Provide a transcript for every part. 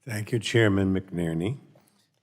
Thank you, Chairman McNerney.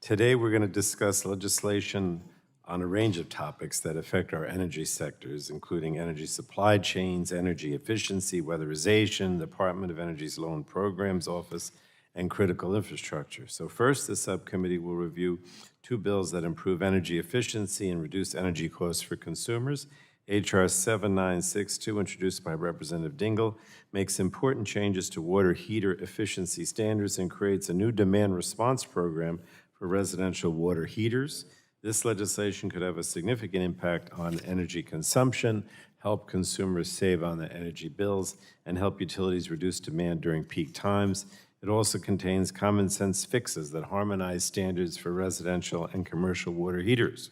Today, we're going to discuss legislation on a range of topics that affect our energy sectors, including energy supply chains, energy efficiency, weatherization, the Department of Energy's Loan Programs Office, and critical infrastructure. So first, the subcommittee will review two bills that improve energy efficiency and reduce energy costs for consumers. H.R. 7962, introduced by Representative Dingell, makes important changes to water heater efficiency standards and creates a new demand response program for residential water heaters. This legislation could have a significant impact on energy consumption, help consumers save on their energy bills, and help utilities reduce demand during peak times. It also contains common sense fixes that harmonize standards for residential and commercial water heaters.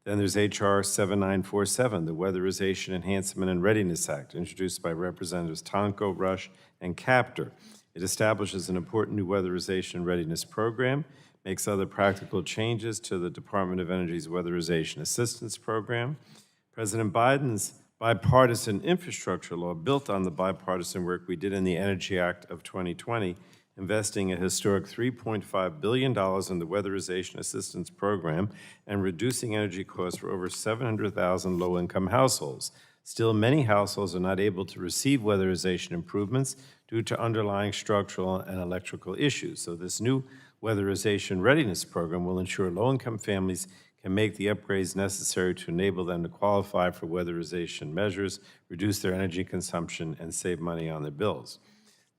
Then there's H.R. 7947, the Weatherization Enhancement and Readiness Act, introduced by Representatives Tonko, Rush, and Capter. It establishes an important new weatherization readiness program, makes other practical changes to the Department of Energy's Weatherization Assistance Program. President Biden's bipartisan infrastructure law built on the bipartisan work we did in the Energy Act of 2020, investing a historic $3.5 billion in the Weatherization Assistance Program and reducing energy costs for over 700,000 low-income households. Still, many households are not able to receive weatherization improvements due to underlying structural and electrical issues. So this new Weatherization Readiness Program will ensure low-income families can make the upgrades necessary to enable them to qualify for weatherization measures, reduce their energy consumption, and save money on their bills.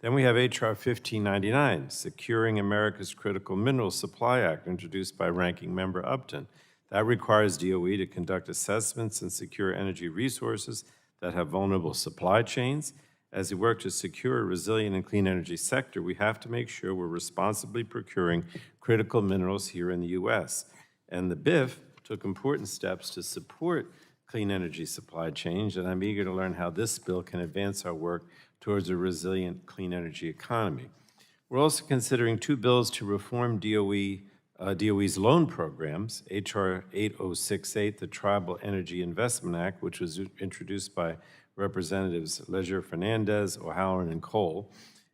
Then we have H.R. 1599, Securing America's Critical Mineral Supply Act, introduced by Ranking Member Upton. That requires DOE to conduct assessments and secure energy resources that have vulnerable supply chains. As we work to secure a resilient and clean energy sector, we have to make sure we're responsibly procuring critical minerals here in the U.S. And the BIF took important steps to support clean energy supply chains, and I'm eager to learn how this bill can advance our work towards a resilient, clean energy economy. We're also considering two bills to reform DOE's loan programs, H.R. 8068, the Tribal Energy Investment Act, which was introduced by Representatives Leger-Fernandez, O'Halloran, and Cole.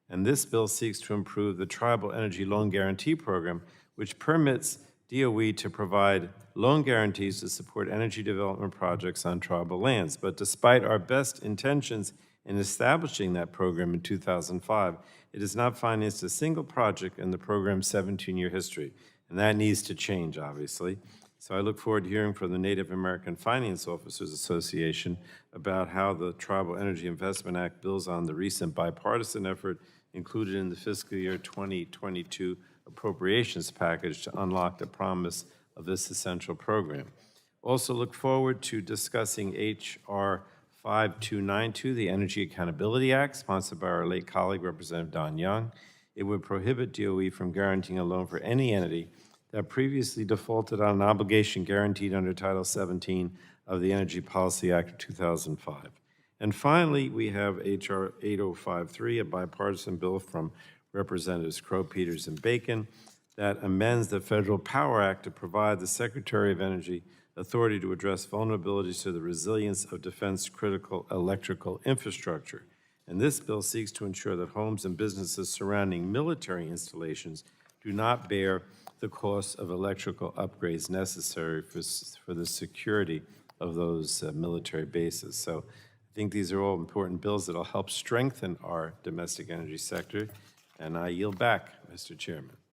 And this bill seeks to improve the Tribal Energy Loan Guarantee Program, which permits DOE to provide loan guarantees to support energy development projects on tribal lands. But despite our best intentions in establishing that program in 2005, it has not financed a single project in the program's 17-year history, and that needs to change, obviously. So I look forward to hearing from the Native American Finance Officers Association about how the Tribal Energy Investment Act builds on the recent bipartisan effort included in the fiscal year 2022 appropriations package to unlock the promise of this essential program. Also look forward to discussing H.R. 5292, the Energy Accountability Act, sponsored by our late colleague, Representative Don Young. It would prohibit DOE from guaranteeing a loan for any entity that previously defaulted on an obligation guaranteed under Title 17 of the Energy Policy Act of 2005. And finally, we have H.R. 8053, a bipartisan bill from Representatives Crow, Peters, and Bacon that amends the Federal Power Act to provide the Secretary of Energy authority to address vulnerabilities to the resilience of defense-critical electrical infrastructure. And this bill seeks to ensure that homes and businesses surrounding military installations do not bear the cost of electrical upgrades necessary for the security of those military bases. So I think these are all important bills that will help strengthen our domestic energy sector. And I yield back, Mr. Chairman.